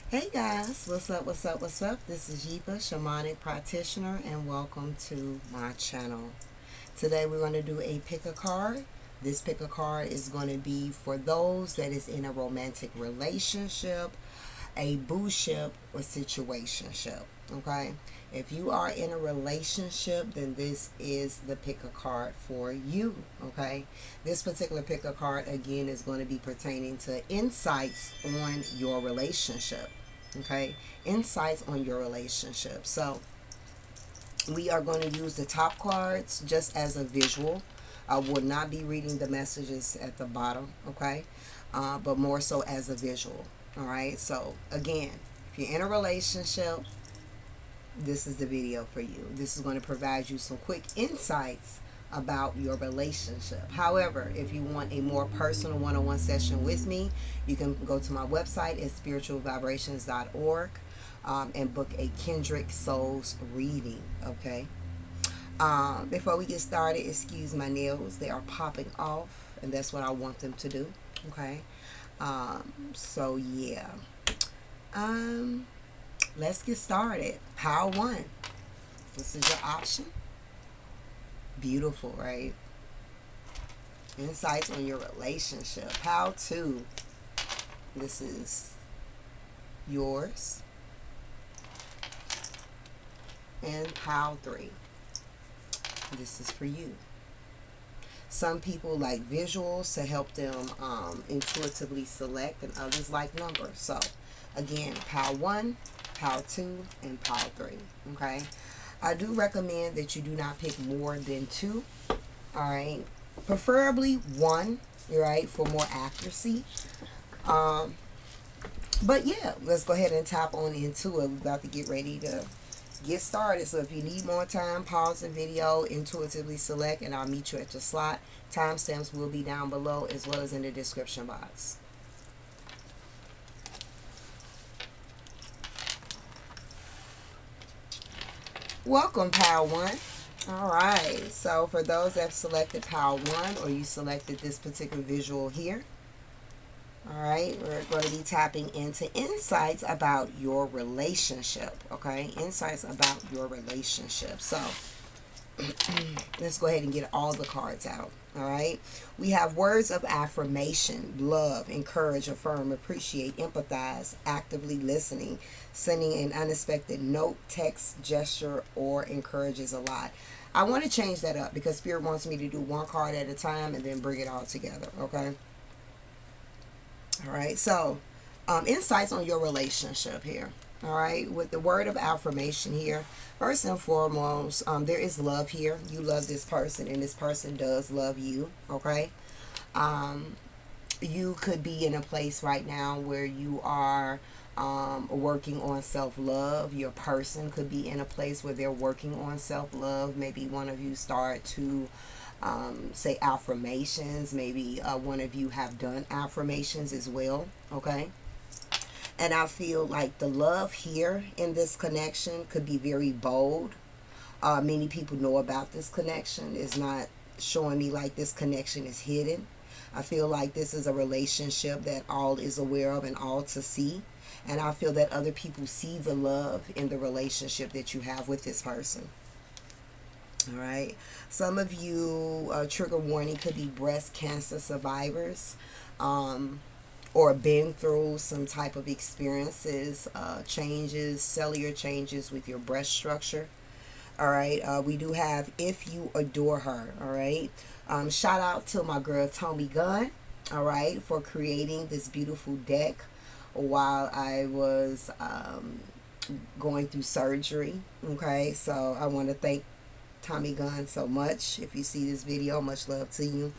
Hey guys, what's up, what's up, what's up? This is Yepa, Shamanic Practitioner, and welcome to my channel. Today we're going to do a pick a card. This pick a card is going to be for those that is in a romantic relationship, a boo-ship, or situationship. Okay? If you are in a relationship, then this is the pick a card for you. Okay? This particular pick a card again is going to be pertaining to insights on your relationship. Okay? Insights on your relationship. So we are going to use the top cards just as a visual. I will not be reading the messages at the bottom, okay? But more so as a visual, all right? So, again, if you're in a relationship, this is the video for you. This is going to provide you some quick insights about your relationship. However, if you want a more personal one-on-one session with me, you can go to my website at spiritualvibrations.org and book a Kendrick Souls reading, okay? Before we get started, excuse my nails. They are popping off, and that's what I want them to do, okay? So, yeah. Let's get started. Power 1. This is your option. Beautiful, right? Insights on your relationship. Power 2. This is yours. And Power 3. This is for you. Some people like visuals to help them intuitively select, and others like numbers. So, again, Power 1, Power 2, and Power 3. Okay? I do recommend that you do not pick more than 2. Alright? Preferably 1, right, for more accuracy. But yeah, let's go ahead and tap on into it. We're about to get ready to get started. So if you need more time, pause the video, intuitively select, and I'll meet you at your slot. Timestamps will be down below as well as in the description box. Welcome, Power 1. Alright, so for those that selected Power 1 or you selected this particular visual here, alright, we're going to be tapping into insights about your relationship, okay? Insights about your relationship. So, let's go ahead and get all the cards out, alright? We have words of affirmation, love, encourage, affirm, appreciate, empathize, actively listening, sending an unexpected note, text, gesture, or encourages a lot. I want to change that up because Spirit wants me to do one card at a time and then bring it all together, okay? All right, so insights on your relationship here. All right, with the word of affirmation here, first and foremost, there is love here. You love this person, and this person does love you. Okay, you could be in a place right now where you are working on self-love. Your person could be in a place where they're working on self-love. Maybe one of you start to say affirmations. Maybe one of you have done affirmations as well. Okay, and I feel like the love here in this connection could be very bold. Many people know about this connection. It's not showing me like this connection is hidden. I feel like this is a relationship that all is aware of and all to see. And I feel that other people see the love in the relationship that you have with this person. All right. Some of you, trigger warning, could be breast cancer survivors. Or been through some type of experiences, changes, cellular changes with your breast structure. All right, we do have if you adore her. All right, shout out to my girl Tommy Gunn, all right, for creating this beautiful deck while I was going through surgery. Okay, so I want to thank Tommy Gunn so much. If you see this video, much love to you.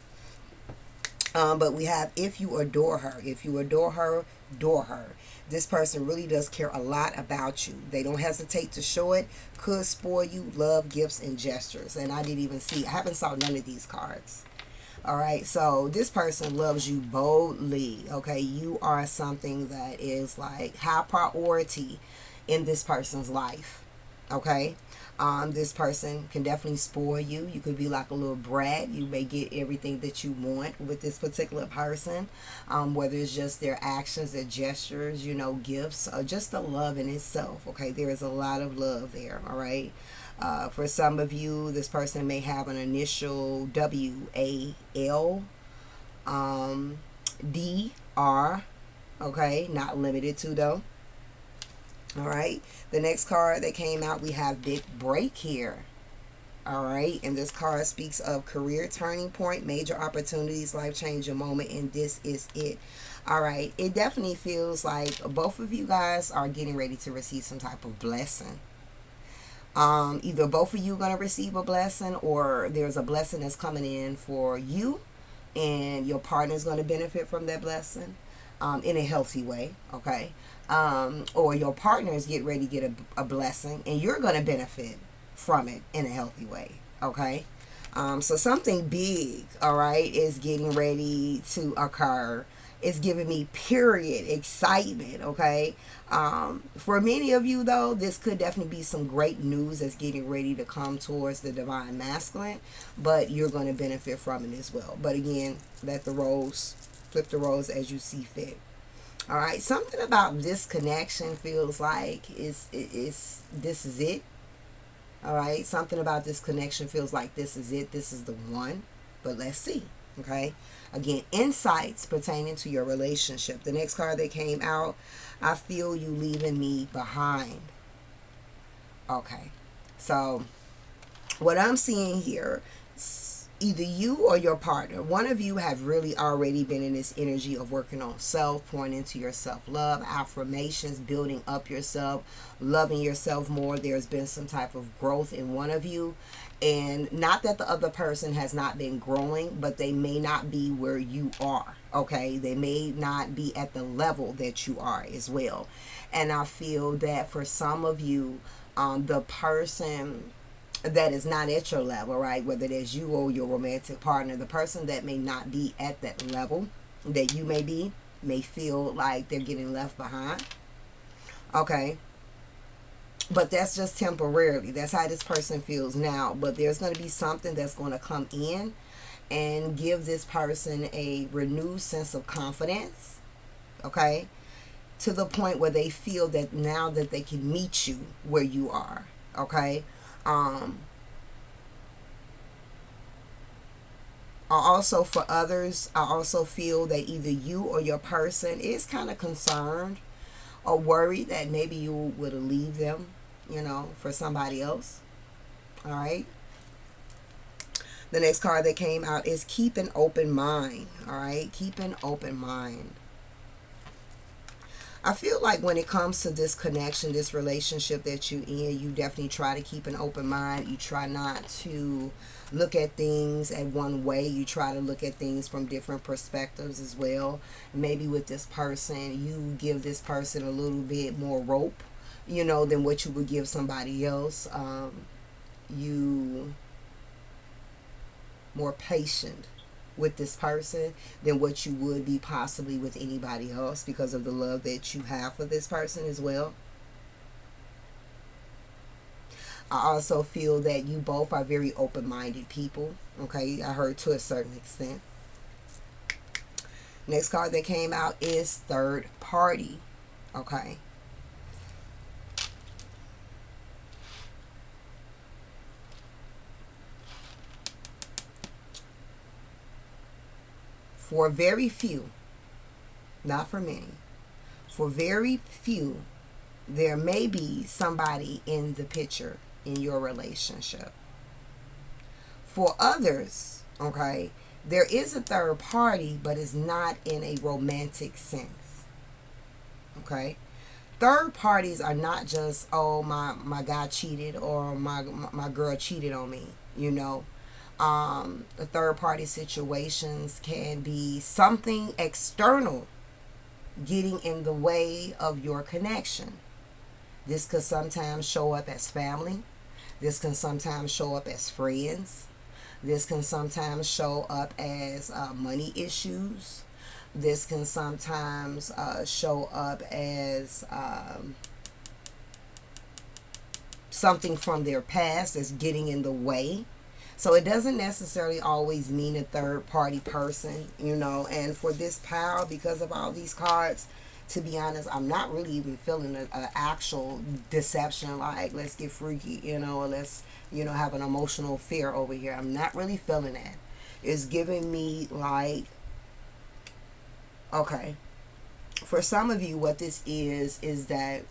But we have if you adore her. If you adore her, adore her. This person really does care a lot about you. They don't hesitate to show it. Could spoil you, love, gifts, and gestures. And I didn't even see, I haven't saw none of these cards. All right, so this person loves you boldly. Okay, you are something that is like high priority in this person's life. Okay, This person can definitely spoil you. You could be like a little brat. You may get everything that you want with this particular person, whether it's just their actions, their gestures, gifts, or just the love in itself. Okay, there is a lot of love there. All right. For some of you, this person may have an initial WAL, DR. Okay, not limited to though. All right. The next card that came out, we have Big Break here. All right. And this card speaks of career turning point, major opportunities, life changing moment, and this is it. All right. It definitely feels like both of you guys are getting ready to receive some type of blessing. Either both of you are going to receive a blessing, or there's a blessing that's coming in for you, and your partner is going to benefit from that blessing in a healthy way. Okay. Or your partners get ready to get a blessing, and you're going to benefit from it in a healthy way. Okay. So something big, all right, is getting ready to occur. It's giving me period excitement. Okay. For many of you though, this could definitely be some great news that's getting ready to come towards the divine masculine, but you're going to benefit from it as well. But again, flip the roles as you see fit. All right, something about this connection feels like this is it. All right, something about this connection feels like this is it. This is the one. But let's see. Okay, again, insights pertaining to your relationship. The next card that came out, I feel you leaving me behind. Okay, so what I'm seeing here, either you or your partner, one of you have really already been in this energy of working on self, pouring into your self-love, affirmations, building up yourself, loving yourself more. There's been some type of growth in one of you. And not that the other person has not been growing, but they may not be where you are. Okay, they may not be at the level that you are as well. And I feel that for some of you, the person that is not at your level, right, whether that's you or your romantic partner, the person that may not be at that level that you may feel like they're getting left behind. Okay, but that's just temporarily. That's how this person feels now. But there's going to be something that's going to come in and give this person a renewed sense of confidence. Okay, to the point where they feel that now that they can meet you where you are. Okay. Also for others, I also feel that either you or your person is kind of concerned or worried that maybe you would leave them, for somebody else. All right. The next card that came out is keep an open mind. All right. Keep an open mind. I feel like when it comes to this connection, this relationship that you're in, you definitely try to keep an open mind. You try not to look at things at one way. You try to look at things from different perspectives as well. Maybe with this person, you give this person a little bit more rope, than what you would give somebody else. You more patient with this person than what you would be possibly with anybody else because of the love that you have for this person as well. I also feel that you both are very open-minded people. Okay, I heard to a certain extent. Next card that came out is third party. Okay. For very few, not for many, for very few, there may be somebody in the picture in your relationship. For others, okay, there is a third party, but it's not in a romantic sense. Okay? Third parties are not just, oh, my guy cheated or my girl cheated on me, The third party situations can be something external getting in the way of your connection. This could sometimes show up as family. This can sometimes show up as friends. This can sometimes show up as money issues. This can sometimes show up as something from their past that's getting in the way. So it doesn't necessarily always mean a third party person, you know. And for this pile, because of all these cards, to be honest, I'm not really even feeling a actual deception, like let's get freaky, you know, or let's, you know, have an emotional fear over here. I'm not really feeling that. It's giving me like, okay, for some of you, what this is that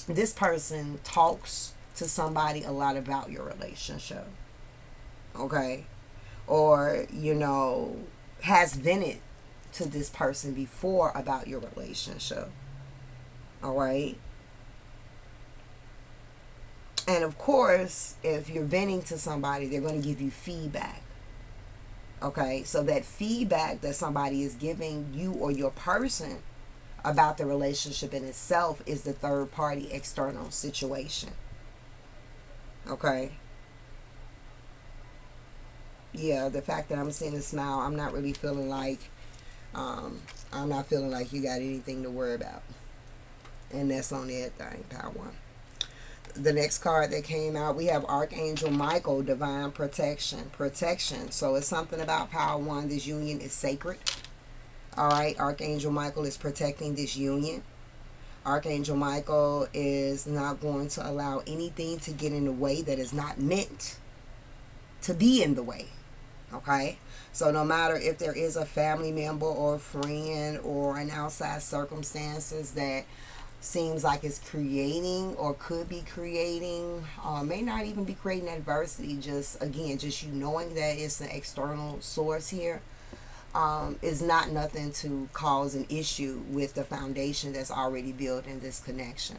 this person talks to somebody a lot about your relationship, okay, or, you know, has vented to this person before about your relationship, all right. And of course, if you're venting to somebody, they're going to give you feedback, okay. So that feedback that somebody is giving you or your person about the relationship in itself is the third party external situation, okay. Yeah, the fact that I'm seeing a smile, I'm not really feeling like, I'm not feeling like you got anything to worry about. And that's on everything, power one. The next card that came out, we have Archangel Michael, divine protection. Protection. So it's something about power one. This union is sacred. All right. Archangel Michael is protecting this union. Archangel Michael is not going to allow anything to get in the way that is not meant to be in the way. Okay. So no matter if there is a family member or a friend or an outside circumstances that seems like it's creating or could be creating, may not even be creating adversity, just again, just you knowing that it's an external source here, is not nothing to cause an issue with the foundation that's already built in this connection.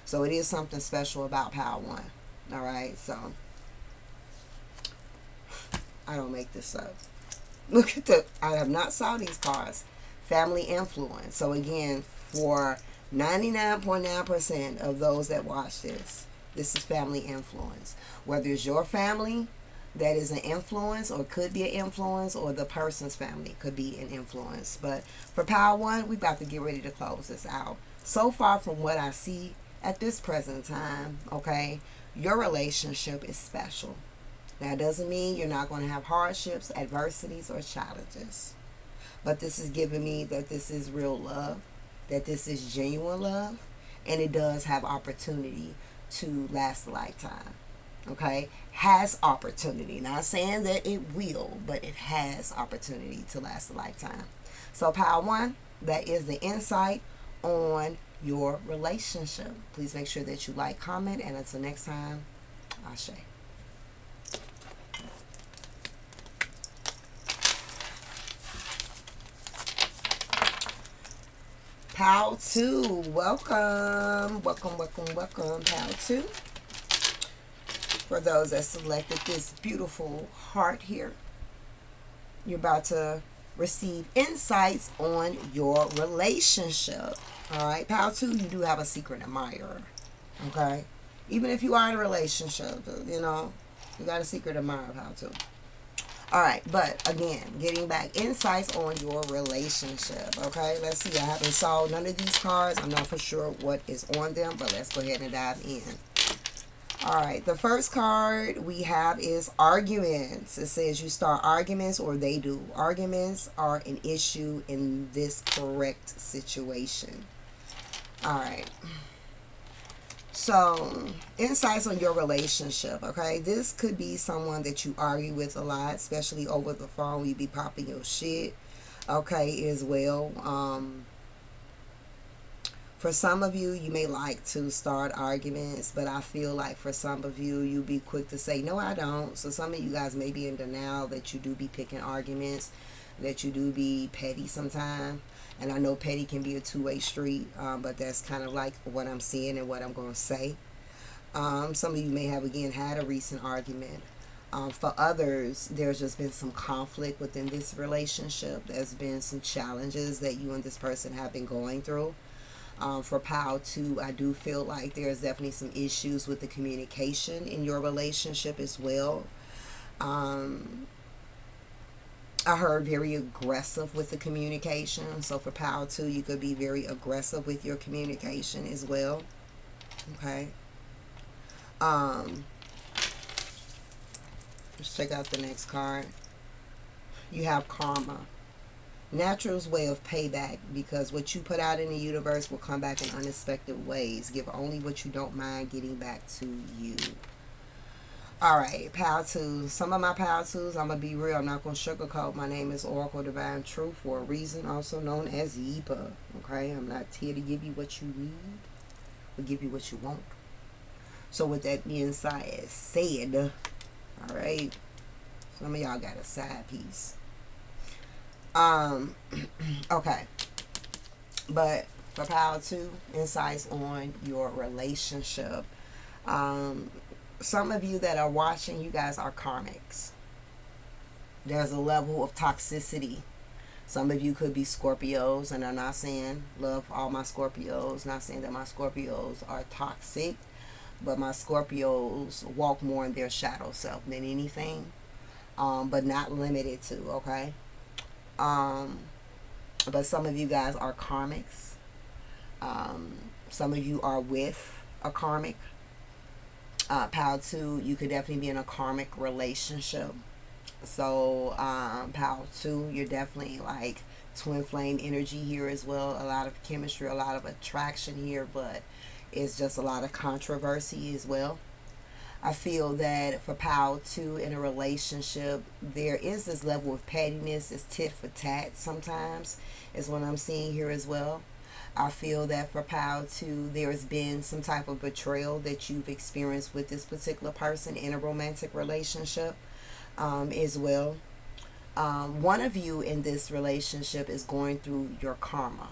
So it is something special about power one. All right. So I don't make this up. Look at I have not saw these cards. Family influence. So again, for 99.9% of those that watch this is family influence. Whether it's your family that is an influence or could be an influence, or the person's family could be an influence. But for power one, we're about to get ready to close this out. So far from what I see at this present time, okay, your relationship is special. Now, it doesn't mean you're not going to have hardships, adversities, or challenges. But this is giving me that this is real love, that this is genuine love, and it does have opportunity to last a lifetime. Okay? Has opportunity. Not saying that it will, but it has opportunity to last a lifetime. So, power one, that is the insight on your relationship. Please make sure that you like, comment, and until next time, Ashe. Pal 2, welcome, Pal 2. For those that selected this beautiful heart here, you're about to receive insights on your relationship. All right, Pal 2, you do have a secret admirer. Okay, even if you are in a relationship, you know, you got a secret admirer, Pal 2. All right, but again, getting back, insights on your relationship. Okay, let's see. I haven't saw none of these cards. I'm not for sure what is on them, but let's go ahead and dive in. All right, the first card we have is arguments. It says you start arguments or they do. Arguments are an issue in this correct situation. All right. So, insights on your relationship, okay? This could be someone that you argue with a lot, especially over the phone. You be popping your shit, okay, as well. For some of you, you may like to start arguments, but I feel like for some of you, you be quick to say, no, I don't. So some of you guys may be in denial that you do be picking arguments, that you do be petty sometimes. And I know petty can be a two-way street, but that's kind of like what I'm seeing and what I'm going to say. Some of you may have, again, had a recent argument. For others, there's just been some conflict within this relationship. There's been some challenges that you and this person have been going through. For Power 2, I do feel like there's definitely some issues with the communication in your relationship as well. I heard very aggressive with the communication. So for Power 2, you could be very aggressive with your communication as well. Okay. Um, let's check out the next card. You have karma. Natural's way of payback, because what you put out in the universe will come back in unexpected ways. Give only what you don't mind getting back to you. Alright, power twos. Some of my power twos, I'm going to be real. I'm not going to sugarcoat. My name is Oracle Divine Truth for a reason, also known as Yepa. Okay, I'm not here to give you what you need, but give you what you want. So with that being said, alright, some of y'all got a side piece. Okay, but for power two, insights on your relationship. Some of you that are watching, you guys are karmics. There's a level of toxicity. Some of you could be Scorpios, and I'm not saying love all my Scorpios, not saying that my Scorpios are toxic, but my Scorpios walk more in their shadow self than anything, but not limited to, okay? But some of you guys are karmics. Some of you are with a karmic. Power two, you could definitely be in a karmic relationship. So power two, you're definitely like twin flame energy here as well. A lot of chemistry, a lot of attraction here, but it's just a lot of controversy as well. I feel that for power two in a relationship, there is this level of pettiness, this tit for tat sometimes is what I'm seeing here as well. I feel that for power two, there has been some type of betrayal that you've experienced with this particular person in a romantic relationship as well. One of you in this relationship is going through your karma.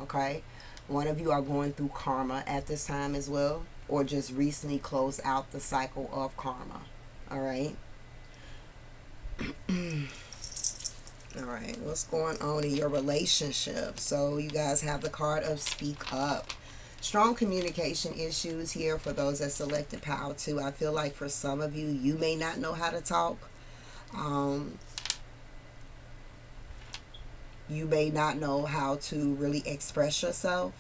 Okay? One of you are going through karma at this time as well, or just recently closed out the cycle of karma. All right? All right, what's going on in your relationship? So you guys have the card of speak up. Strong communication issues here for those that selected power two. I feel like for some of you, you may not know how to talk. You may not know how to really express yourself.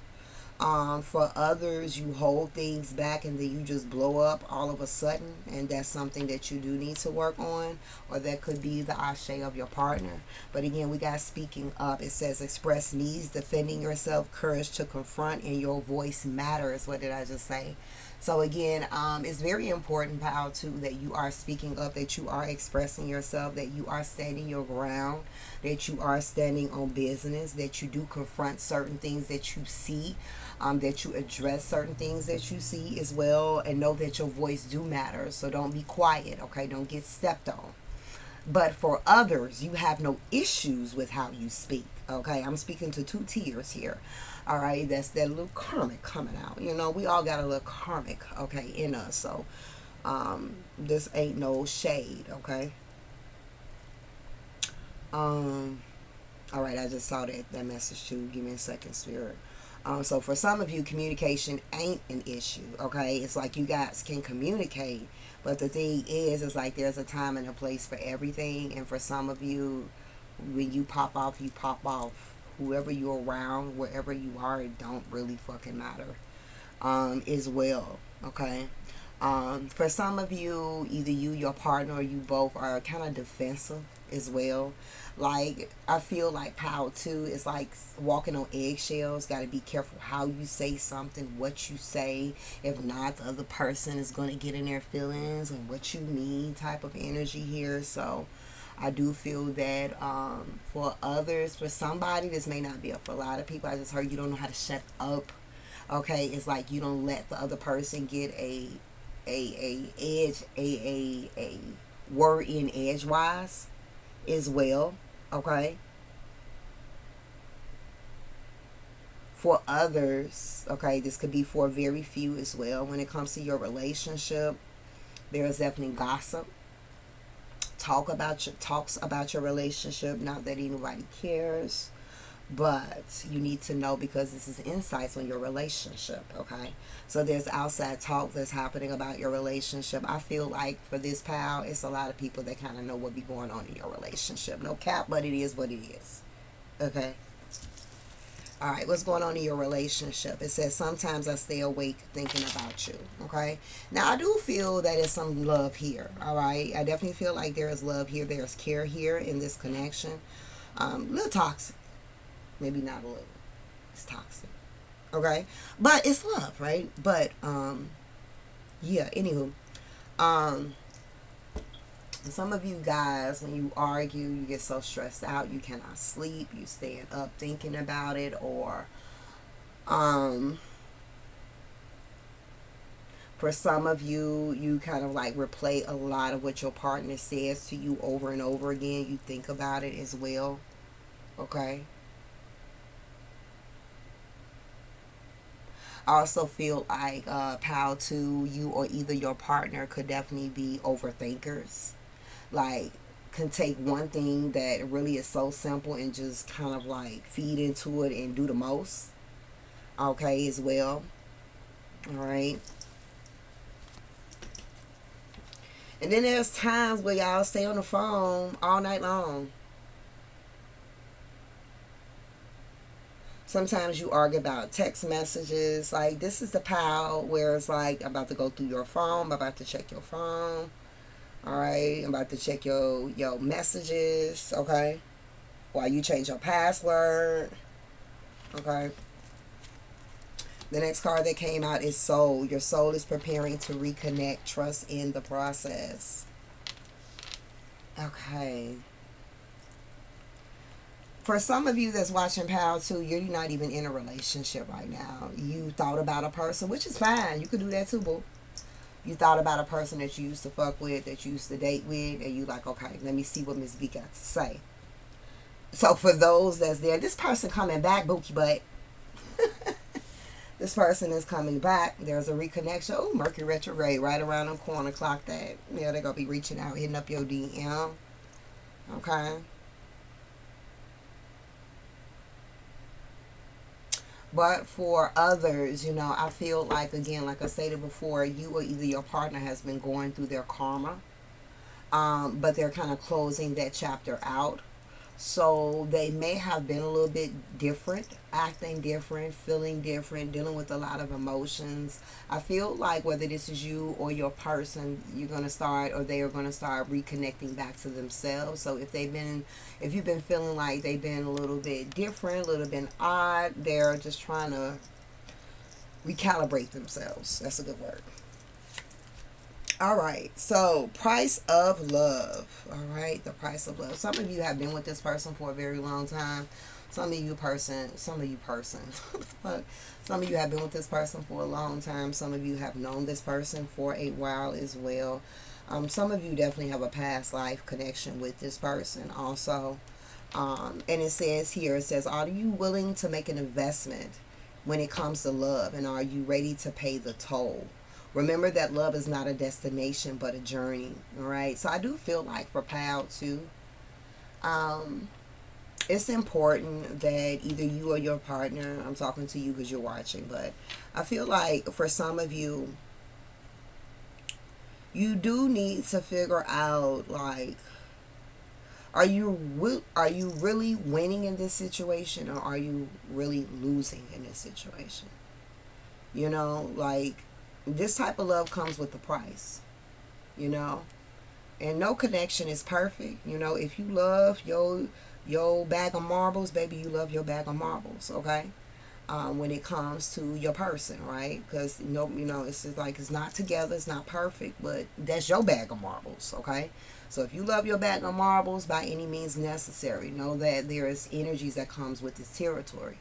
For others, you hold things back and then you just blow up all of a sudden, and that's something that you do need to work on, or that could be the ashe of your partner. But again, we got speaking up. It says express needs, defending yourself, courage to confront, and your voice matters. What did I just say? So again, it's very important, power two, that you are speaking up, that you are expressing yourself, that you are standing your ground, that you are standing on business, that you do confront certain things that you see, that you address certain things that you see as well, and know that your voice do matter. So don't be quiet, okay? Don't get stepped on. But for others, you have no issues with how you speak, okay? I'm speaking to two tiers here, all right? That's that little karmic coming out. You know, we all got a little karmic, okay, in us. So this ain't no shade, okay? All right, I just saw that message too. Give me a second, Spirit. So for some of you, communication ain't an issue, okay? It's like you guys can communicate, but the thing is, it's like there's a time and a place for everything. And for some of you, when you pop off, you pop off. Whoever you're around, wherever you are, it don't really fucking matter as well, okay? For some of you, either you, your partner, or you both are kind of defensive as well. Like, I feel like power two is like walking on eggshells. Got to be careful how you say something, what you say. If not, the other person is going to get in their feelings and what you mean type of energy here. So I do feel that for others, for somebody, this may not be up for a lot of people. I just heard you don't know how to shut up. Okay, it's like you don't let the other person get a word in edgewise as well. Okay, for others, okay, this could be for very few as well. When it comes to your relationship, there is definitely gossip, talks about your relationship. Not that anybody cares, but you need to know, because this is insights on your relationship, okay? So there's outside talk that's happening about your relationship. I feel like for this pal, it's a lot of people that kind of know what be going on in your relationship. No cap, but it is what it is, okay? All right, what's going on in your relationship? It says, sometimes I stay awake thinking about you. Okay. Now, I do feel that there's some love here. All right. I definitely feel like there is love here. There's care here in this connection. A little toxic. Maybe not a little. It's toxic. Okay. But it's love, right? But, yeah, anywho. Um, some of you guys, when you argue, you get so stressed out, you cannot sleep, you staying up thinking about it, or for some of you, you kind of like replay a lot of what your partner says to you over and over again. You think about it as well. Okay. I also feel like pal two, you or either your partner could definitely be overthinkers. Like, can take one thing that really is so simple and just kind of like feed into it and do the most. Okay, as well. All right. And then there's times where y'all stay on the phone all night long. Sometimes you argue about text messages. Like, this is the pal where it's like, I'm about to go through your phone. I'm about to check your phone. All right. I'm about to check your messages. Okay. While you change your password. Okay. The next card that came out is Soul. Your soul is preparing to reconnect. Trust in the process. Okay. For some of you that's watching Pal 2, you're not even in a relationship right now. You thought about a person, which is fine. You could do that too, boo. You thought about a person that you used to fuck with, that you used to date with, and you like, okay, let me see what Miss B got to say. So for those that's there, this person coming back, Bookie Butt. This person is coming back. There's a reconnection. Oh, Mercury retrograde right around the corner. Clock that. Yeah, they're going to be reaching out, hitting up your DM. Okay. But for others, you know, I feel like, again, like I stated before, you or either your partner has been going through their karma. But they're kind of closing that chapter out. So they may have been a little bit different, acting different, feeling different, dealing with a lot of emotions. I feel like whether this is you or your person, you're going to start, or they are going to start reconnecting back to themselves. So if you've been feeling like they've been a little bit different, a little bit odd, they're just trying to recalibrate themselves. That's a good word. All right, so price of love. All right, the price of love. Some of you have been with this person for a very long time. Some of you person. Some of you have been with this person for a long time. Some of you have known this person for a while as well. Some of you definitely have a past life connection with this person also. And it says here, it says, are you willing to make an investment when it comes to love? And are you ready to pay the toll? Remember that love is not a destination, but a journey. All right. So I do feel like for Pal too, it's important that either you or your partner, I'm talking to you because you're watching, but I feel like for some of you, you do need to figure out, like, are you really winning in this situation, or are you really losing in this situation? You know, like, this type of love comes with the price, you know, and no connection is perfect. You know, if you love your bag of marbles, baby, you love your bag of marbles, okay? When it comes to your person, right? Because you know, it's just like, it's not together, it's not perfect, but that's your bag of marbles, okay? So if you love your bag of marbles by any means necessary, know that there is energies that comes with this territory.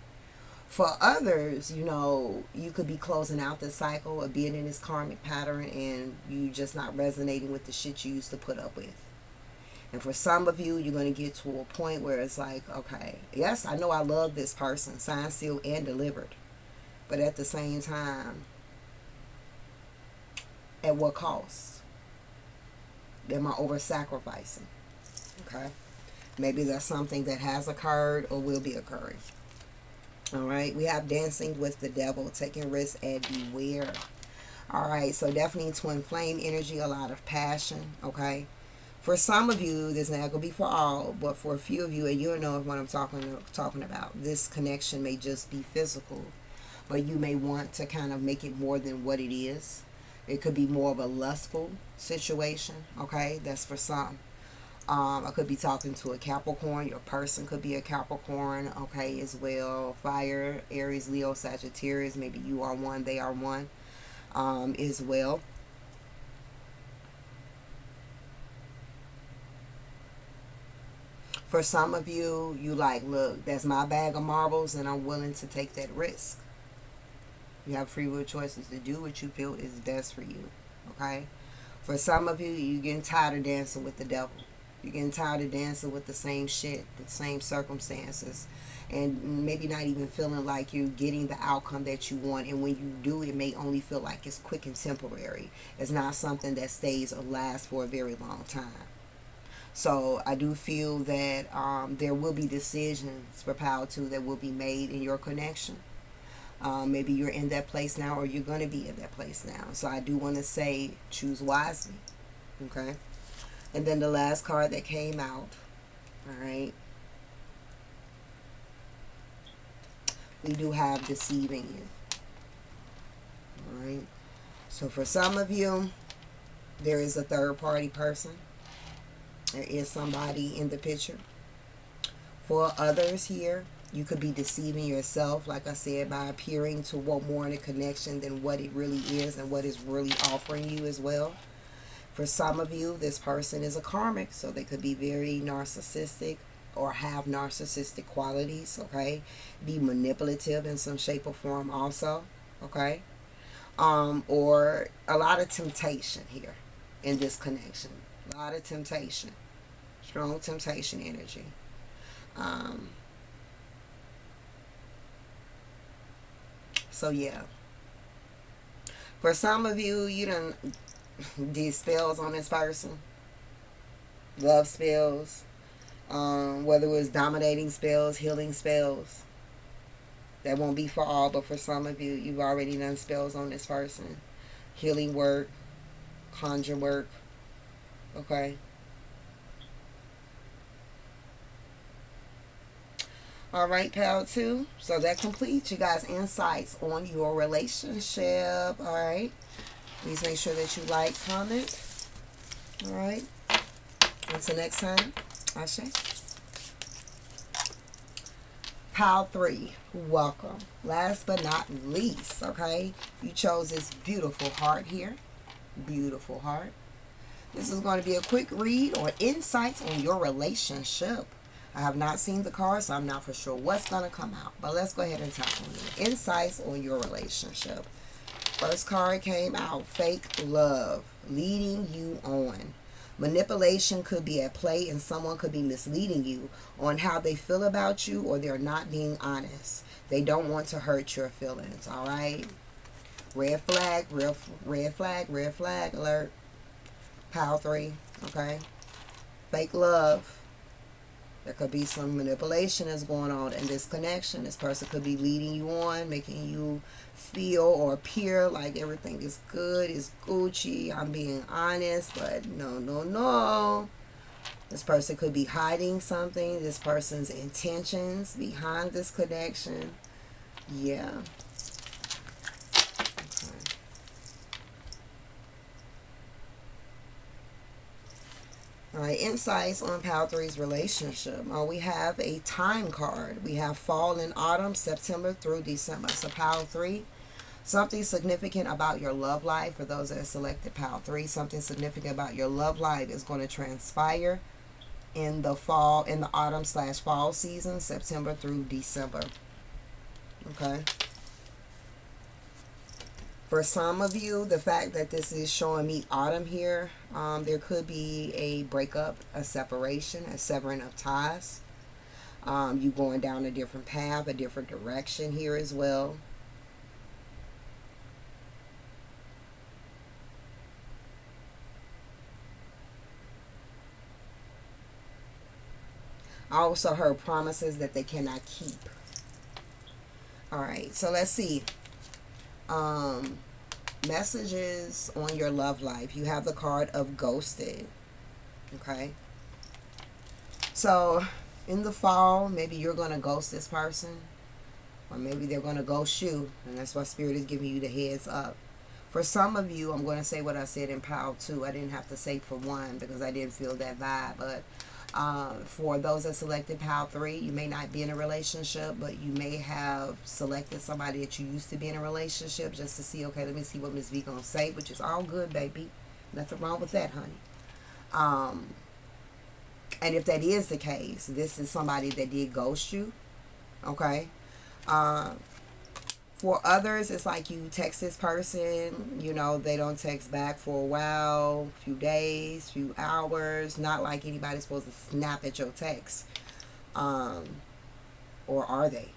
For others, you know, you could be closing out this cycle or being in this karmic pattern, and you just not resonating with the shit you used to put up with. And for some of you, you're going to get to a point where it's like, okay, yes, I know I love this person, signed, sealed, and delivered. But at the same time, at what cost? Am I over-sacrificing? Okay? Maybe that's something that has occurred or will be occurring. All right, we have dancing with the devil, taking risks, and beware. All right, so definitely twin flame energy, a lot of passion. Okay, For some of you, this not going to be for all, but for a few of you, and you'll know what I'm talking about, this connection may just be physical, but you may want to kind of make it more than what it is. It could be more of a lustful situation, okay? That's for some. I could be talking to a Capricorn. Your person could be a Capricorn, okay, as well. Fire, Aries, Leo, Sagittarius. Maybe you are one, they are one, as well. For some of you, you like, look, that's my bag of marbles and I'm willing to take that risk. You have free will choices to do what you feel is best for you, okay? For some of you, you're getting tired of dancing with the devil. You're getting tired of dancing with the same shit, the same circumstances, and maybe not even feeling like you're getting the outcome that you want. And when you do, it may only feel like it's quick and temporary. It's not something that stays or lasts for a very long time. So I do feel that there will be decisions for Power 2 that will be made in your connection. Maybe you're in that place now, or you're going to be in that place now. So I do want to say choose wisely. Okay. And then the last card that came out. All right. We do have deceiving you. All right. So for some of you, there is a third party person. There is somebody in the picture. For others here, you could be deceiving yourself, like I said, by appearing to want more in a connection than what it really is and what is really offering you as well. For some of you, this person is a karmic, so they could be very narcissistic or have narcissistic qualities, okay? Be manipulative in some shape or form also, okay? Or a lot of temptation here in this connection. A lot of temptation. Strong temptation energy. So yeah. For some of you, you done did spells on this person. Love spells. Whether it was dominating spells, healing spells. That won't be for all, but for some of you, you've already done spells on this person. Healing work. Conjure work. Okay. All right, Power 2. So that completes you guys' insights on your relationship. All right. Please make sure that you like, comment. All right. Until next time, Ashe. Power 3. Welcome. Last but not least, okay, you chose this beautiful heart here. Beautiful heart. This is going to be a quick read or insights on your relationship. I have not seen the card, so I'm not for sure what's going to come out. But let's go ahead and tap on it. Insights on your relationship. First card came out, fake love, leading you on. Manipulation could be at play, and someone could be misleading you on how they feel about you, or they're not being honest. They don't want to hurt your feelings, all right? Red flag, red flag alert. Power 3, okay? Fake love. There could be some manipulation that's going on in this connection. This person could be leading you on, making you feel or appear like everything is good, is Gucci, I'm being honest, but no. This person could be hiding something. This person's intentions behind this connection. Yeah. All right, insights on Power 3's relationship. We have a time card. We have fall and autumn, September through December. So Power 3, something significant about your love life. For those that have selected Power 3, something significant about your love life is going to transpire in the fall, in the autumn/fall season, September through December. Okay. For some of you, the fact that this is showing me autumn here, there could be a breakup, a separation, a severing of ties. You going down a different path, a different direction here as well. I also heard promises that they cannot keep. All right, so let's see. Messages on your love life. You have the card of ghosted. Okay. So in the fall, maybe you're going to ghost this person, or maybe they're going to ghost you, and that's why Spirit is giving you the heads up. For some of you, I'm going to say what I said in Power 2. I didn't have to say for 1 because I didn't feel that vibe. But for those that selected Power 3, you may not be in a relationship, but you may have selected somebody that you used to be in a relationship just to see, okay, let me see what Miss V going to say, which is all good, baby. Nothing wrong with that, honey. And if that is the case, this is somebody that did ghost you, okay? For others, it's like you text this person, you know, they don't text back for a while, few days, few hours, not like anybody's supposed to snap at your text. Or are they?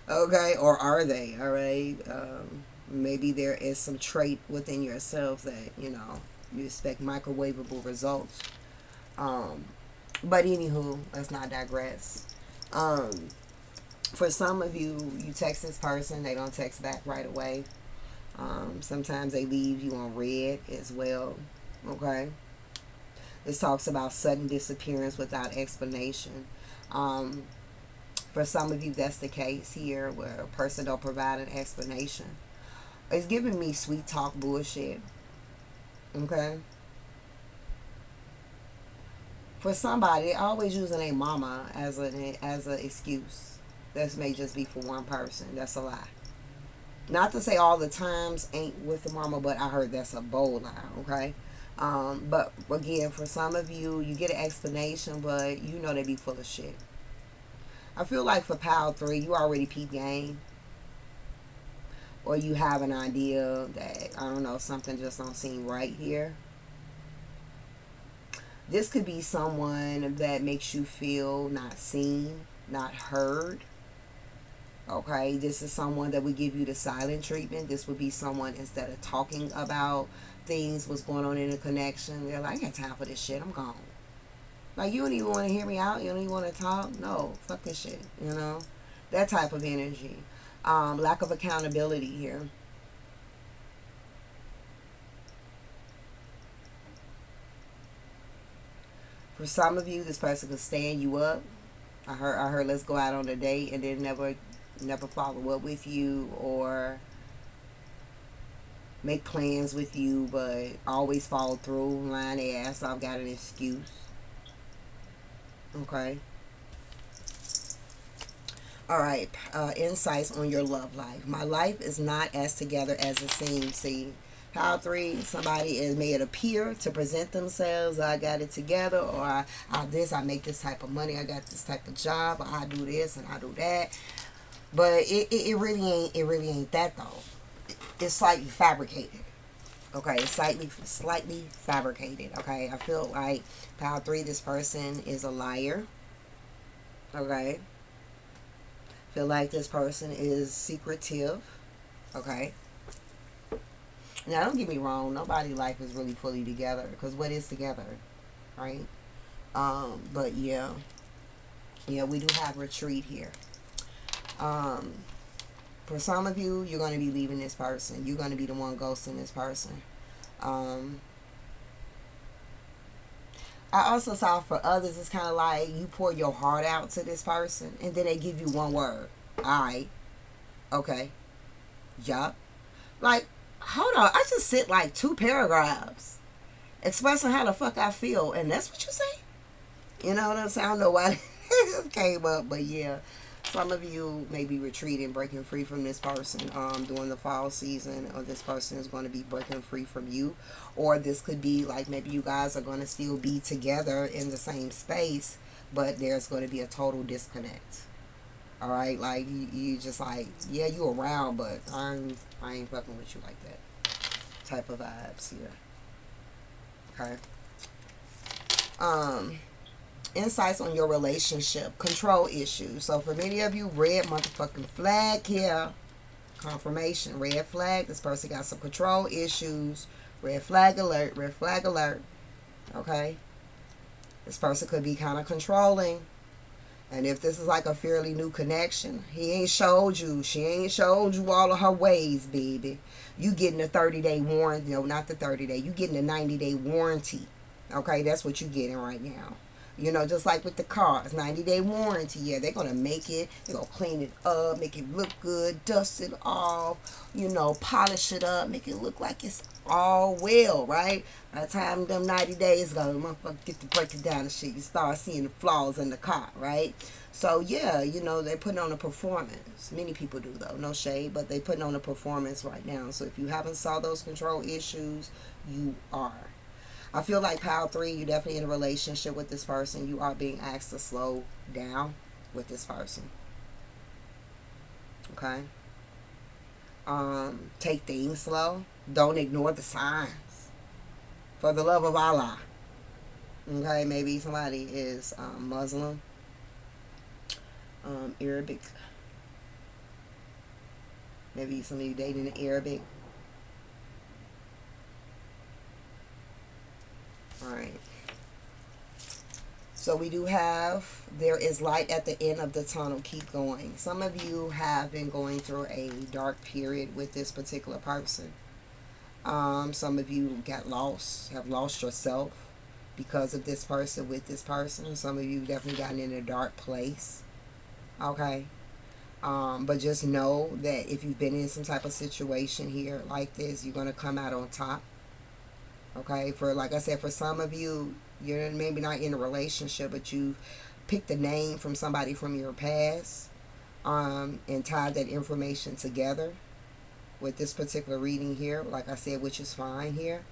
Okay, or are they, all right? Maybe there is some trait within yourself that, you know, you expect microwavable results. But anywho, let's not digress. For some of you, you text this person, they don't text back right away. Sometimes they leave you on red as well. Okay. This talks about sudden disappearance without explanation. For some of you, that's the case here, where a person don't provide an explanation. It's giving me sweet talk bullshit. Okay. For somebody, always using a mama as an excuse. This may just be for one person. That's a lie. Not to say all the times ain't with the mama, but I heard that's a bold lie, okay? But again, for some of you, you get an explanation, but you know they be full of shit. I feel like for Power 3, you already peep game. Or you have an idea that, I don't know, something just don't seem right here. This could be someone that makes you feel not seen, not heard. Okay, this is someone that would give you the silent treatment. This would be someone, instead of talking about things, what's going on in a connection, they're like, I ain't got time for this shit, I'm gone. Like, you don't even want to hear me out, you don't even want to talk. No, fuck this shit, you know, that type of energy. Lack of accountability here. For some of you, this person could stand you up. I heard let's go out on a date, and then never follow up with you, or make plans with you, but always follow through, line their ass off, got an excuse. Okay. Alright, insights on your love life. My life is not as together as it seems. See, Power 3, somebody is made it appear to present themselves, I got it together, or I make this type of money, I got this type of job, or I do this and I do that. But it really ain't that though. It's slightly fabricated. Okay, it's slightly fabricated. Okay, I feel like Power 3, this person is a liar. Okay. Feel like this person is secretive. Okay. Now, don't get me wrong. Nobody's life is really fully together, because what is together, right? But yeah, we do have retreat here. For some of you, you're going to be leaving this person. You're going to be the one ghosting this person. I also saw for others, it's kind of like you pour your heart out to this person, and then they give you one word. Alright. Okay. Yup. Like, hold on. I just sent like 2 paragraphs expressing how the fuck I feel, and that's what you say? You know what I'm saying? I don't know why it just came up, but yeah. Some of you may be retreating, breaking free from this person during the fall season, or this person is going to be breaking free from you. Or this could be like maybe you guys are going to still be together in the same space, but there's going to be a total disconnect. Alright, like you just like, yeah, you around, but I ain't fucking with you like that type of vibes here. Okay. Insights on your relationship. Control issues. So for many of you, red motherfucking flag here. Confirmation. Red flag. This person got some control issues. Red flag alert. Red flag alert. Okay. This person could be kind of controlling. And if this is like a fairly new connection, he ain't showed you. She ain't showed you all of her ways, baby. You getting a 30-day warranty. No, not the 30-day. You getting a 90-day warranty. Okay, that's what you're getting right now. You know, just like with the cars, 90-day warranty. Yeah, they're going to make it. They're going to clean it up, make it look good, dust it off, you know, polish it up, make it look like it's all well, right? By the time them 90 days go, the motherfucker get to break it down and shit. You start seeing the flaws in the car, right? So, yeah, you know, they're putting on a performance. Many people do, though. No shade, but they're putting on a performance right now. So, if you haven't solved those control issues, you are. I feel like Pile 3, you're definitely in a relationship with this person. You are being asked to slow down with this person. Okay? Take things slow. Don't ignore the signs. For the love of Allah. Okay? Maybe somebody is Muslim, Arabic. Maybe some of you dating an Arabic. Alright. So we do have, there is light at the end of the tunnel. Keep going. Some of you have been going through a dark period with this particular person. Some of you got lost, have lost yourself because of this person with this person. Some of you definitely gotten in a dark place. Okay. But just know that if you've been in some type of situation here like this, you're going to come out on top. Okay, for like I said, for some of you, you're maybe not in a relationship, but you picked a name from somebody from your past, and tied that information together with this particular reading here, like I said, which is fine here.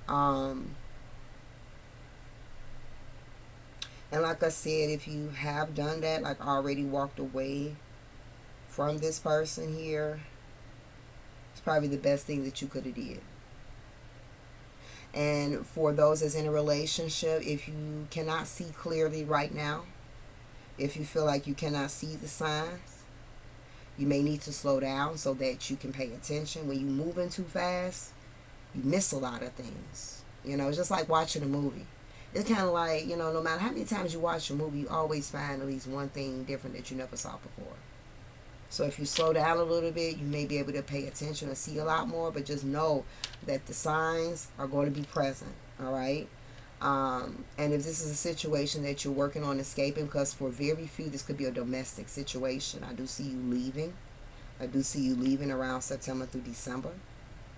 And like I said, if you have done that, like already walked away from this person here, it's probably the best thing that you could have did. And for those that's in a relationship, if you cannot see clearly right now, if you feel like you cannot see the signs, you may need to slow down so that you can pay attention. When you're moving too fast, you miss a lot of things. You know, it's just like watching a movie. It's kind of like, you know, no matter how many times you watch a movie, you always find at least one thing different that you never saw before. So if you slow down a little bit, you may be able to pay attention and see a lot more, but just know that the signs are going to be present, all right? And if this is a situation that you're working on escaping, because for very few, this could be a domestic situation. I do see you leaving. I do see you leaving around September through December,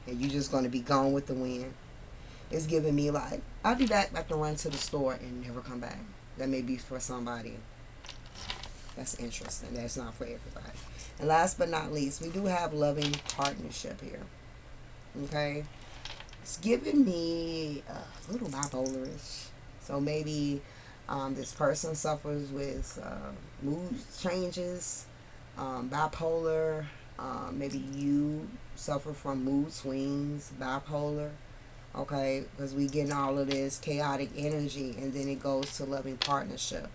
and you're just going to be gone with the wind. It's giving me like, I'll be back, like to run to the store and never come back. That may be for somebody. That's interesting. That's not for everybody. And last but not least, we do have loving partnership here. Okay? It's giving me a little bipolarish. So maybe this person suffers with mood changes, bipolar. Maybe you suffer from mood swings, bipolar. Okay? Because we getting all of this chaotic energy, and then it goes to loving partnership.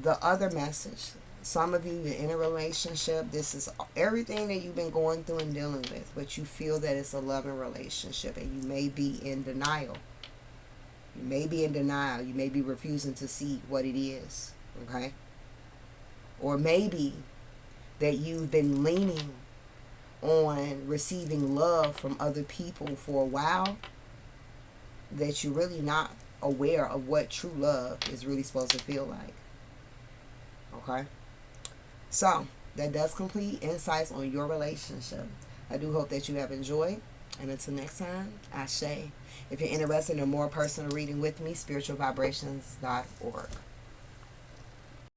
The other message, some of you are in a relationship, this is everything that you've been going through and dealing with, but you feel that it's a loving relationship, and you may be in denial. You may be in denial. You may be refusing to see what it is, okay? Or maybe that you've been leaning on receiving love from other people for a while, that you're really not aware of what true love is really supposed to feel like. Okay, so that does complete insights on your relationship. I do hope that you have enjoyed, and until next time, Ashe. If you're interested in a more personal reading with me, spiritualvibrations.org.